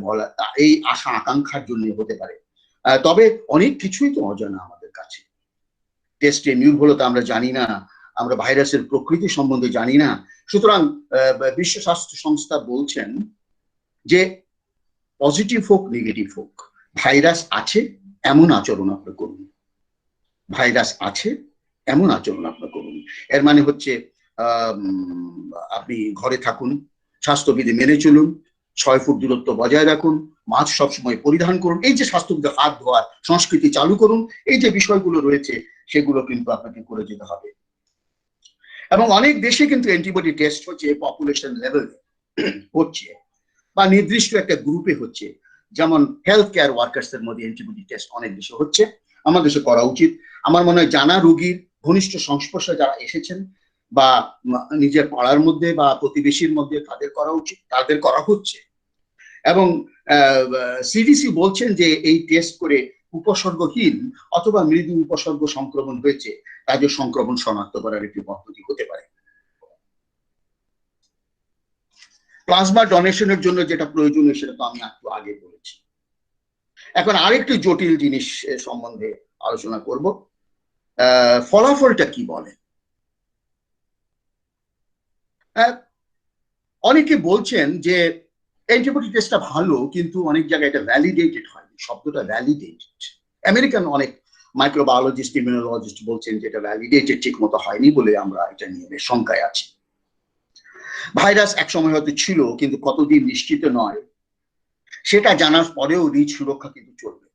বলা, এই আশা আকাঙ্ক্ষার জন্য হতে পারে। তবে অনেক কিছুই তো অজানা আমাদের কাছে। টেস্টে নির্ভুলতা তো আমরা জানি না, আমরা ভাইরাসের প্রকৃতি সম্বন্ধে জানি না। সুতরাং বিশ্ব স্বাস্থ্য সংস্থা বলছেন যে পজিটিভ হোক নেগেটিভ হোক, ভাইরাস আছে এমন আচরণ আপনারা করুন, ভাইরাস আছে এমন আচরণ আপনারা করুন। এর মানে হচ্ছে আপনি ঘরে থাকুন, স্বাস্থ্যবিধি মেনে চলুন, 6 ফুট দূরত্ব বজায় রাখুন, মাস্ক সবসময় পরিধান করুন, এই যে স্বাস্থ্যবিধি, হাত ধোয়ার সংস্কৃতি চালু করুন, এই যে বিষয়গুলো রয়েছে সেগুলো কিন্তু আপনাকে করে যেতে হবে। এবং অনেক দেশে কিন্তু অ্যান্টিবডি টেস্ট হচ্ছে পপুলেশন লেভেলে হচ্ছে, বা নির্দিষ্ট একটা গ্রুপে হচ্ছে, যেমন হেলথ কেয়ার ওয়ার্কার্স এর মধ্যে অ্যান্টিবডি টেস্ট অনেক দেশে হচ্ছে, আমার দেশে করা উচিত। আমার মনে হয় জানা রোগীর ঘনিষ্ঠ সংস্পর্শে যারা এসেছেন বা নিজের পাড়ার মধ্যে বা প্রতিবেশীর মধ্যে তাদের করা উচিত, তাদের করা হচ্ছে। এবং সিডিসি বলছেন যে এই টেস্ট করে উপসর্গহীন অথবা মৃদু উপসর্গ সংক্রমণ হয়েছে তাদের সংক্রমণ শনাক্ত করার একটি পদ্ধতি হতে পারে। প্লাজমা ডোনেশনের জন্য যেটা প্রয়োজনীয় সেটা তো আমি একটু আগে বলেছি। এখন আরেকটি জটিল জিনিস সম্বন্ধে আলোচনা করব, ফলাফলটা কি বলে। অনেকে বলছেন যে অ্যান্টিবডি টেস্টটা ভালো, কিন্তু অনেক জায়গায় এটা ভ্যালিডেটেড হয়নি, শব্দটা ভ্যালিডেটেড। আমেরিকান অনেক মাইক্রোবায়োলজিস্ট ইমিউনোলজিস্ট বলছেন যে এটা ভ্যালিডেটেড ঠিক মতো হয়নি বলে আমরা এটা নিয়ে বেশ শঙ্কায় আছি। ভাইরাস একসময় হয়তো ছিল, কিন্তু কতদিন নিশ্চিত নয়। সেটা জানার পরেও নিজ সুরক্ষা কিন্তু চলবে।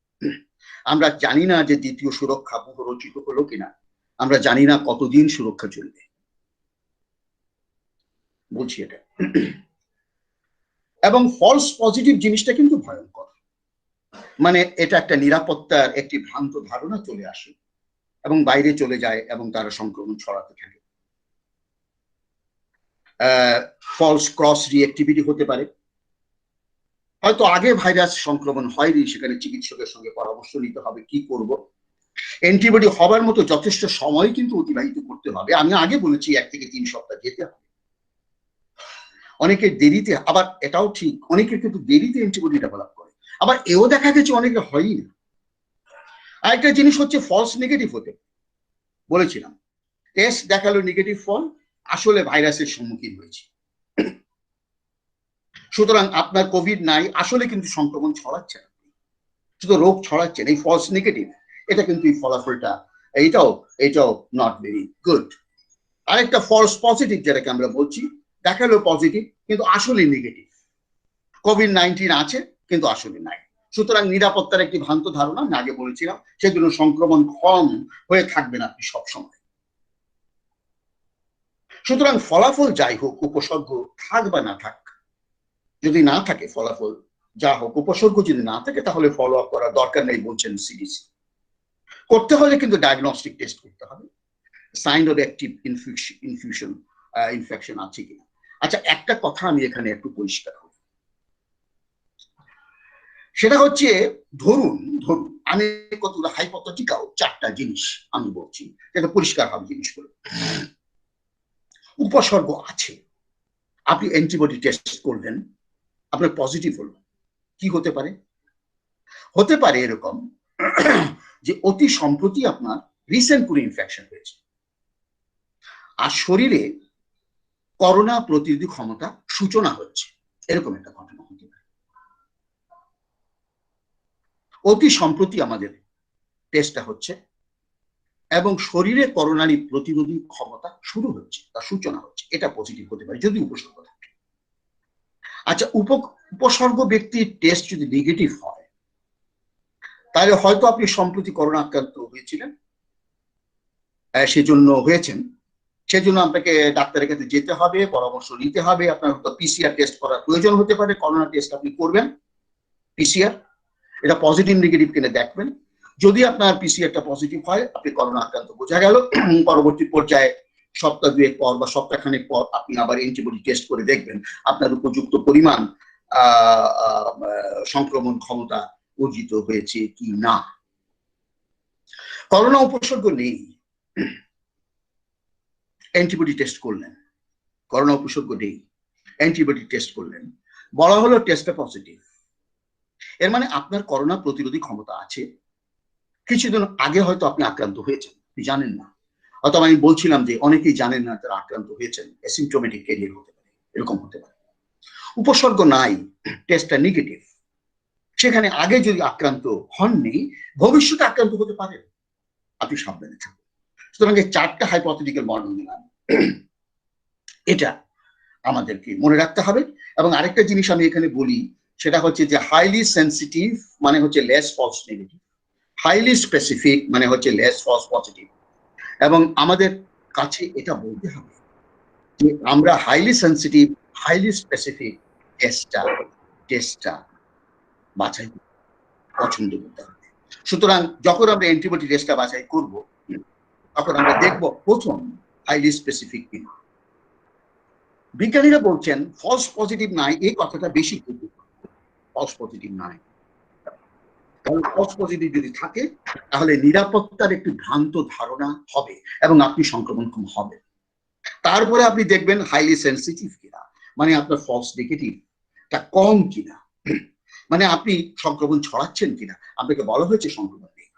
আমরা জানি না যে দ্বিতীয় সুরক্ষা বহুরচিত হলো কিনা, আমরা জানি না কতদিন সুরক্ষা চলবে, বলছি এটা। এবং ফলস পজিটিভ জিনিসটা কিন্তু ভয়ঙ্কর। মানে এটা একটা নিরাপত্তার একটি ভ্রান্ত ধারণা চলে আসে এবং বাইরে চলে যায় এবং তারা সংক্রমণ ছড়াতে থাকে। ফলস ক্রস রিঅ্যাক্টিভিটি হতে পারে। হয়তো আগে ভাইরাস সংক্রমণ হয়নি, সেখানে চিকিৎসকের সঙ্গে পরামর্শ নিতে হবে কি করব। অ্যান্টিবডি হবার মতো যথেষ্ট সময় কিন্তু অতিবাহিত করতে হবে। আমি আগে বলেছি 1 থেকে 3 সপ্তাহ যেতে হবে। অনেকের দেরিতে, আবার এটাও ঠিক, অনেকের কিন্তু দেরিতে অ্যান্টিবডি ডেভেলপ করে, আবার এও দেখা গেছে অনেকে হয়ই না। আরেকটা জিনিস হচ্ছে ফলস নেগেটিভ হতে, বলেছিলাম টেস্ট দেখালো নেগেটিভ ফল, আসলে ভাইরাসের সম্মুখীন হয়েছে। সুতরাং আপনার কোভিড নাই, আসলে কিন্তু সংক্রমণ ছড়াচ্ছে না, শুধু রোগ ছড়াচ্ছেন। এই ফলস নেগেটিভ, এটা কিন্তু এই ফলাফলটা এটাও নট ভেরি গুড। আরেকটা ফলস পজিটিভ যেটাকে আমরা বলছি, দেখালো পজিটিভ কিন্তু আসলে নেগেটিভ। কোভিড-19 আছে কিন্তু আসলে নাই। সুতরাং নিরাপত্তার একটি ভ্রান্ত ধারণা আমি আগে বলেছিলাম, সেজন্য সংক্রমণ কম হয়ে থাকবেন আপনি সবসময়। সুতরাং ফলাফল যাই হোক, উপসর্গ থাক বা না থাক, যদি না থাকে ফলাফল যা হোক, উপসর্গ যদি না থাকে, তাহলে ফলো আপ করার দরকার নেই বলছেন সিডিসি। করতে হলে কিন্তু ডায়াগনস্টিক টেস্ট করতে হবে, সাইন অফ অ্যাক্টিভ ইনফেকশন আছে কিনা। আচ্ছা, একটা কথা আমি এখানে একটু পরিষ্কার হব, সেটা হচ্ছে ধরুন আমি কতগুলো হাইপোথেটিক্যাল 4টা জিনিস আমি বলছি, এটা পরিষ্কার হবে জিনিসগুলো। উপসর্গ আছে, আপনি অ্যান্টিবডি টেস্ট করলেন, আপনার পজিটিভ হলো, কি হতে পারে? হতে পারে এরকম যে অতি সম্প্রতি আপনার রিসেন্ট কোনো ইনফেকশন হয়েছে, আর শরীরে করোনা প্রতিরোধী ক্ষমতা সূচনা হচ্ছে, এরকম একটা ঘটনা হতে পারে। অতি সম্প্রতি আমাদের টেস্টটা হচ্ছে এবং শরীরে করোনারি প্রতিরোধী ক্ষমতা শুরু হচ্ছে, তার সূচনা হচ্ছে, এটা পজিটিভ হতে পারে যদি উপসর্গ থাকে। আচ্ছা, উপসর্গ ব্যক্তির টেস্ট যদি নেগেটিভ হয়, তাহলে হয়তো আপনি সম্প্রতি করোনা আক্রান্ত হয়েছিলেন, সেজন্য আপনাকে ডাক্তারের কাছে যেতে হবে, পরামর্শ নিতে হবে। আপনার পিসিআর টেস্ট করার প্রয়োজন হতে পারে, করোনা টেস্ট আপনি করবেন, পিসিআর এটা পজিটিভ নেগেটিভ কিনে দেখবেন। যদি আপনার পিসিআরটা পজিটিভ হয়, আপনি করোনা আক্রান্ত বোঝা গেল। পরবর্তী পর্যায়ে সপ্তাহ 2 পর বা সপ্তাহখানেক পর আপনি আবার অ্যান্টিবডি টেস্ট করে দেখবেন আপনার উপযুক্ত পরিমাণ সংক্রমণ ক্ষমতা অর্জিত হয়েছে কি না। করোনা উপসর্গ নেই, অ্যান্টিবডি টেস্ট করলেন, করোনা উপসর্গ নেই, অ্যান্টিবডি টেস্ট করলেন, বলা হলো টেস্টটা পজিটিভ, এর মানে আপনার করোনা প্রতিরোধী ক্ষমতা আছে। কিছুদিন আগে হয়তো আপনি আক্রান্ত হয়েছেন, আপনি জানেন না, হয়তো আমি বলছিলাম যে অনেকেই জানেন না তারা আক্রান্ত হয়েছেন, অ্যাসিম্পটোমেটিক ক্যারিয়ার হতে পারে, এরকম হতে পারে। উপসর্গ নাই, টেস্টটা নেগেটিভ, সেখানে আগে যদি আক্রান্ত হননি, ভবিষ্যতে আক্রান্ত হতে পারেন, আপনি সাবধানে থাকুন। সুতরাং এই 4টা হাইপোথেটিক্যাল মডেল দিলাম, এটা আমাদেরকে মনে রাখতে হবে। এবং আরেকটা জিনিস আমি এখানে বলি, সেটা হচ্ছে যে হাইলি সেন্সিটিভ মানে হচ্ছে less false negative, highly specific মানে হচ্ছে লেস ফলস পজিটিভ। এবং আমাদের কাছে এটা বলতে হবে যে আমরা হাইলি সেন্সিটিভ, হাইলি স্পেসিফিক টেস্টটা বাছাই পছন্দ করতে হবে। সুতরাং যখন আমরা অ্যান্টিবডি টেস্টটা বাছাই করব, তখন আমরা দেখব প্রথম হাইলি স্পেসিফিক কিনা। বিজ্ঞানীরা বলছেন ফলস পজিটিভ নাই, এই কথাটা বেশি গুরুত্বপূর্ণ, ফলস পজিটিভ নাই। কারণ ফলস পজিটিভ যদি থাকে, তাহলে নিরাপত্তার একটি ভ্রান্ত ধারণা হবে এবং আপনি সংক্রমণ কম হবে। তারপরে আপনি দেখবেন হাইলি সেন্সিটিভ কিনা, মানে আপনার ফলস নেগেটিভটা কম কিনা, মানে আপনি সংক্রমণ ছড়াচ্ছেন কিনা, আপনাকে বলা হয়েছে সংক্রমণ নেই।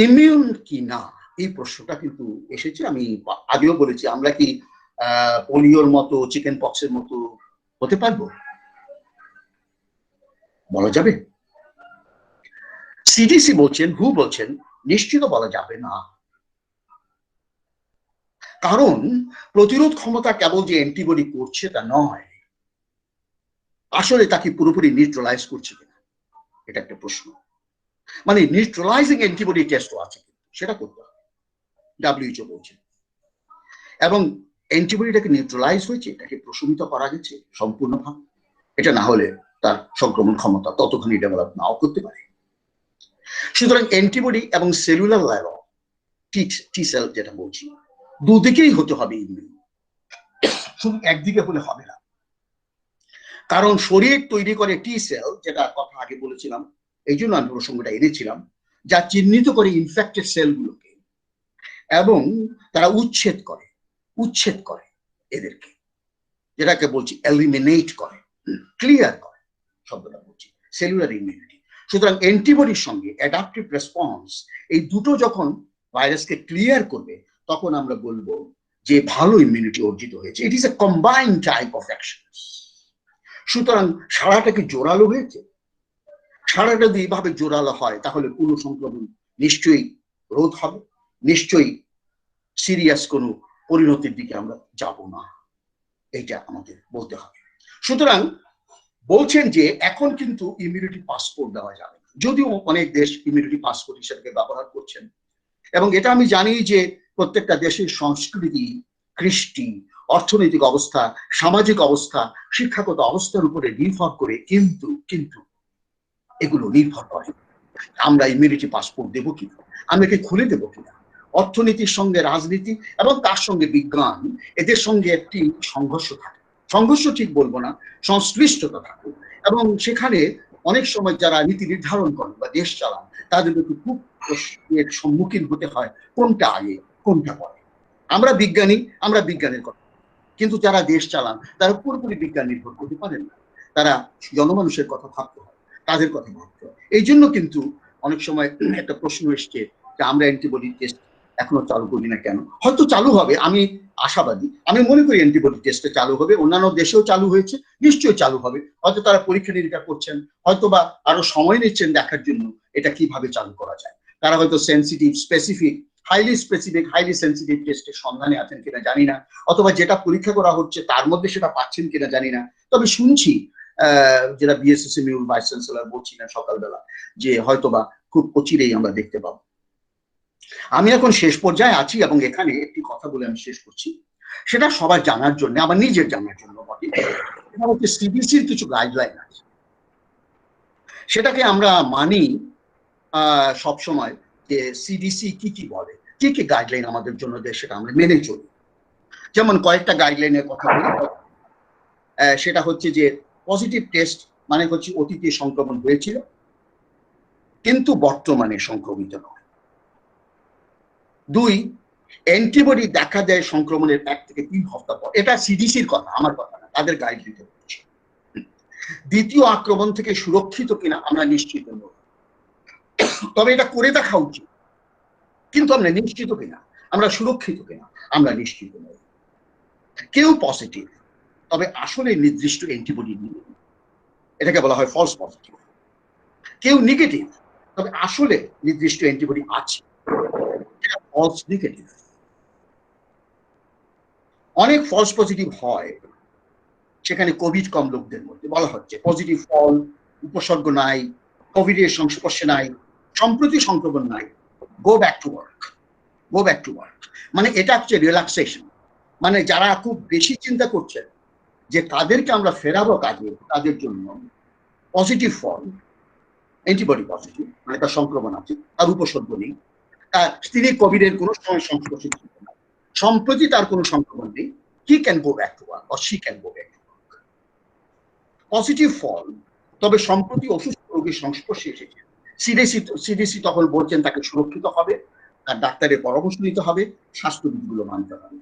ইমিউন কি না, এই প্রশ্নটা কিন্তু এসেছে। আমি আগেও বলেছি, আমরা কি পোলিওর মতো, চিকেন পক্সের মতো হতে পারবো? বলা যাবে? সিডিসি বলছেন, হু বলছেন নিশ্চিত বলা যাবে না, কারণ প্রতিরোধ ক্ষমতা কেবল যে অ্যান্টিবডি করছে তা নয়, আসলে তাকে পুরোপুরি নিউট্রালাইজ করছে কিনা এটা একটা প্রশ্ন। মানে নিউট্রালাইজিং অ্যান্টিবডি টেস্টও আছে, সেটা করতে হবে, ডাব্লিউএইচও বলছে। এবং অ্যান্টিবডিটাকে নিউট্রালাইজ হয়েছে, এটাকে প্রশমিত করা গেছে সম্পূর্ণভাবে, এটা না হলে তার সংক্রমণ ক্ষমতা ততখানি ডেভেলপ নাও করতে পারে। সুতরাং অ্যান্টিবডি এবং সেলুলার লেভেল টি সেল যেটা বলছি, দুদিকেই হতে হবে ইমিউন, শুধু একদিকে হলে হবে না। কারণ শরীর তৈরি করে টি সেল, যেটা কথা আগে বলেছিলাম, এই জন্য আমি প্রসঙ্গটা এনেছিলাম, যা চিহ্নিত করে ইনফেক্টেড সেলগুলোকে এবং তারা উচ্ছেদ করে এদেরকে, যেটাকে বলছি এলিমিনেট করে, ক্লিয়ার করে, শব্দটা বলছি সেলুলার ইমিউনিটি। সুতরাং অ্যান্টিবডির সঙ্গে অ্যাডাপটিভ রেসপন্স, এই দুটো যখন ভাইরাসকে ক্লিয়ার করবে, তখন আমরা বলবো যে ভালো ইমিউনিটি অর্জিত হয়েছে। It is a combined type of action. সুতরাং সারাটা কি জোরালো হয়েছে? সারাটা যদি এইভাবে জোরালো হয়, তাহলে কোনো সংক্রমণ নিশ্চয়ই রোধ হবে, নিশ্চয়ই সিরিয়াস কোনো পরিণতির দিকে আমরা যাব না, এইটা আমাদের বলতে হবে। সুতরাং বলছেন যে এখন কিন্তু ইমিউনিটি পাসপোর্ট দেওয়া যাবে, যদিও অনেক দেশ ইমিউনিটি পাসপোর্ট হিসেবে ব্যবহার করছেন। এবং এটা আমি জানি যে প্রত্যেকটা দেশের সংস্কৃতি, কৃষ্টি, অর্থনৈতিক অবস্থা, সামাজিক অবস্থা, শিক্ষাগত অবস্থার উপরে নির্ভর করে, কিন্তু এগুলো নির্ভর করে আমরা ইমিউনিটি পাসপোর্ট দেবো কিনা, আমরা কি খুলে দেবো কিনা। অর্থনীতির সঙ্গে রাজনীতি এবং তার সঙ্গে বিজ্ঞান, এদের সঙ্গে একটি সংঘর্ষ থাকে, সংঘর্ষ ঠিক বলবো না, সংশ্লিষ্টতা থাকে। এবং সেখানে অনেক সময় যারা নীতি নির্ধারণ করেন বা দেশ চালান, তাদের একটু খুব প্রশ্নের সম্মুখীন হতে হয়, কোনটা আগে কোনটা পরে। আমরা বিজ্ঞানের কথা, কিন্তু যারা দেশ চালান তারা পুরোপুরি বিজ্ঞান নির্ভর করতে পারেন না, তারা জনমানুষের কথা ভাবতে হয়, তাদের কথা ভাবতে হয়। এই জন্য কিন্তু অনেক সময় একটা প্রশ্ন এসছে যে আমরা অ্যান্টিবডি টেস্ট এখনো চালু করি না কেন। হয়তো চালু হবে, আমি আশাবাদী, আমি মনে করি অ্যান্টিবডি টেস্টে চালু হবে, অন্যান্য দেশেও চালু হয়েছে, নিশ্চয়ই চালু হবে। হয়তো তারা পরীক্ষা নিরীক্ষা করছেন, হয়তো বা আরো সময় নিচ্ছেন দেখার জন্য এটা কিভাবে চালু করা যায়। তারা হয়তো sensitive, specific, highly specific, highly sensitive টেস্টের সন্ধানে আছেন কিনা জানি না, অথবা যেটা পরীক্ষা করা হচ্ছে তার মধ্যে সেটা পাচ্ছেন কিনা জানি না। তবে শুনছি যেটা বিএসএসএমইউর ভাইস চ্যান্সেলর বলছিলেন সকালবেলা, যে হয়তোবা খুব অচিরেই আমরা দেখতে পাবো। আমি এখন শেষ পর্যায়ে আছি এবং এখানে একটি কথা বলে আমি শেষ করছি, সেটা সবার জানার জন্য, আমার নিজের জানার জন্য বটে। এটা হচ্ছে সিডিসির কিছু গাইডলাইন আছে, সেটাকে আমরা মানি সবসময়, যে সিডিসি কি বলে, কি গাইডলাইন আমাদের জন্য দেয়, সেটা আমরা মেনে চলি। যেমন কয়েকটা গাইডলাইনের কথা বলি, সেটা হচ্ছে যে পজিটিভ টেস্ট মানে হচ্ছে অতীতে সংক্রমণ হয়েছিল কিন্তু বর্তমানে সংক্রমিত নয়। 2, অ্যান্টিবডি দেখা দেয় সংক্রমণের 1 থেকে 3 হপ্তাহ পর। এটা সিডিসির কথা, আমার কথা না, তাদের গাইডলাইন বলছি। দ্বিতীয় আক্রমণ থেকে সুরক্ষিত কিনা আমরা নিশ্চিত নই, তবে এটা করে দেখা উচিত, কিন্তু আমরা নিশ্চিত কিনা, আমরা সুরক্ষিত কিনা আমরা নিশ্চিত নই। কেউ পজিটিভ, তবে আসলে নির্দিষ্ট অ্যান্টিবডি নেই, এটাকে বলা হয় ফলস পজিটিভ। কেউ নেগেটিভ, তবে আসলে নির্দিষ্ট অ্যান্টিবডি আছে, এটা ফলস নেগেটিভ। অনেক ফলস পজিটিভ হয়, সেখানে কোভিড কম লোকদের মধ্যে বলা হচ্ছে পজিটিভ ফল, উপসর্গ নাই, কোভিডের সংস্পর্শে নাই, সম্প্রতি সংক্রমণ নাই, গো ব্যাক টু ওয়ার্ক। মানে এটা হচ্ছে রিল্যাক্সেশন। মানে যারা খুব বেশি চিন্তা করছেন যে তাদেরকে আমরা ফেরাবো কাজে, তাদের জন্য পজিটিভ ফল, অ্যান্টিবডি পজিটিভ, মানে তার সংক্রমণ আছে, তার উপসর্গ নেই, তিনি কোভিডের কোনো সময় সংস্পর্শে ছিলেন না, সম্প্রতি তার কোনো সংক্রমণ নেই, he can go back to work or she can go back to work. Positive ফল, তবে সম্প্রতি অসুস্থ রোগীর সংস্পর্শে এসেছে, সিডিসি তখন বলছেন তাকে সুরক্ষিত হবে, তার ডাক্তারের পরামর্শ নিতে হবে, স্বাস্থ্যবিধিগুলো মানতে হবে।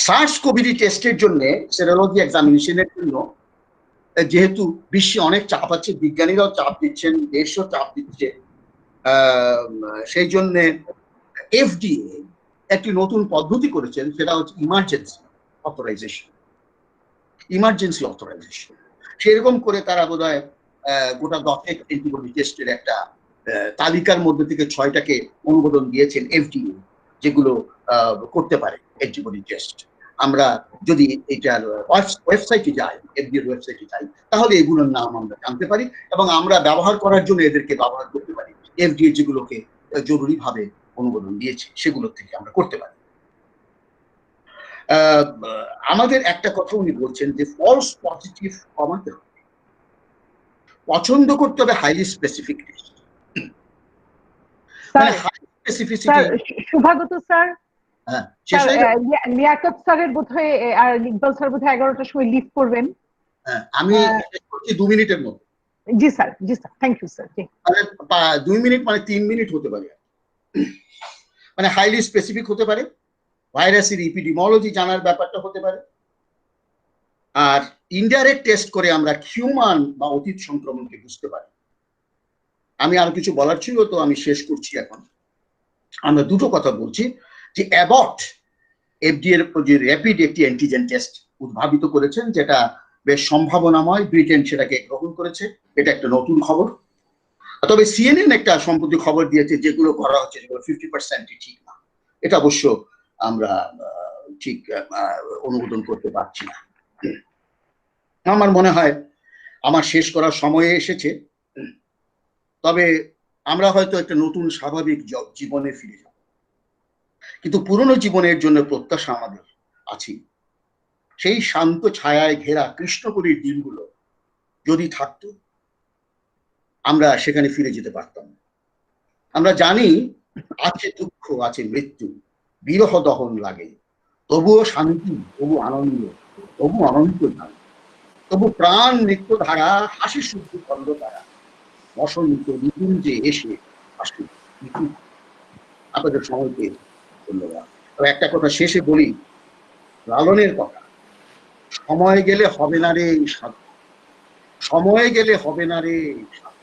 সার্স কোভিড টেস্টের জন্য, সেরোলজি এক্সামিনেশনের জন্য, যেহেতু বিশ্বে অনেক চাপ আছে, বিজ্ঞানীরাও চাপ দিচ্ছেন, দেশও চাপ দিচ্ছে, সেই জন্য এফডিএ একটি নতুন পদ্ধতি করেছেন, সেটা হচ্ছে ইমার্জেন্সি অথরাইজেশন। সেরকম করে তারা বোধহয় গোটা 10 অ্যান্টিবডি টেস্টের একটা তালিকার মধ্যে থেকে 6টাকে অনুমোদন দিয়েছেন এফডিএ, যেগুলো করতে পারে অ্যান্টিবডি টেস্ট। আমরা যদি এটার ওয়েবসাইটে যাই, এফডিএর ওয়েবসাইটে যাই, তাহলে এগুলোর নাম আমরা জানতে পারি এবং আমরা ব্যবহার করার জন্য এদেরকে ব্যবহার করতে পারি। এফডিএ যেগুলোকে জরুরিভাবে অনুমোদন দিয়েছে সেগুলো থেকে আমরা করতে পারি। আমাদের একটা কথা উনি বলছেন যে ফলস পজিটিভ কমাতে হবে, পছন্দ করতে হবে হাইলি স্পেসিফিক টেস্ট। মানে হাই স্পেসিফিসিটি। শুভাগত স্যার, হ্যাঁ, লিয়াকত স্যারের বোধহয় আর ইকবাল স্যার বোধহয় 11টার সময় লিভ করবেন। হ্যাঁ, আমি শেষ করছি 2 মিনিটের মধ্যে। জি স্যার, জি স্যার, থ্যাংক ইউ স্যার। মানে 2 মিনিট মানে 3 মিনিট হতে পারে। মানে হাইলি স্পেসিফিক হতে পারে, ভাইরাসের ইপিডেমিওলজি জানার ব্যাপারটা হতে পারে, আর ইনডাইরেক্ট টেস্ট করে আমরা হিউম্যান বা অতীত সংক্রমণকে বুঝতে পারি। আমি আর কিছু বলার ছিল, তো আমি শেষ করছি এখন। আমরা দুটো কথা বলছি যে অ্যাবট এফডিএ এর যে র্যাপিড একটি অ্যান্টিজেন টেস্ট উদ্ভাবিত করেছেন, যেটা বেশ সম্ভাবনাময়। ব্রিটেন সেটাকে গ্রহণ করেছে, এটা একটা নতুন খবর। তবে সিএনএন একটা সম্প্রতি খবর দিয়েছে যেগুলো করা হচ্ছে সেগুলো 50% ঠিক না। এটা অবশ্য আমরা ঠিক অনুমোদন করতে পারছি না। আমার মনে হয় আমার শেষ করার সময় এসেছে। তবে আমরা হয়তো একটা নতুন স্বাভাবিক জীবনে ফিরে যাব, কিন্তু পুরনো জীবনের জন্য প্রত্যাশা আমাদের আছে। সেই শান্ত ছায়ায় ঘেরা কৃষ্ণপুরীর দিনগুলো যদি থাকতো, আমরা সেখানে ফিরে যেতে পারতাম। আমরা জানি আছে দুঃখ, আছে মৃত্যু, বিরহ দহন লাগে, তবুও শান্তি, তবু আনন্দ, তবু অনন্ত ধারা, তবু প্রাণ নৃত্য ধারা, হাসি শুদ্ধ খন্ড তারা, বসন্ত নিকুঞ্জে এসে আসে। আপনাদের সময়কে ধন্যবাদ। তবে একটা কথা শেষে বলি, লালনের কথা, সময় গেলে হবে না রে সাধু, সময় গেলে হবে না রে সাধু।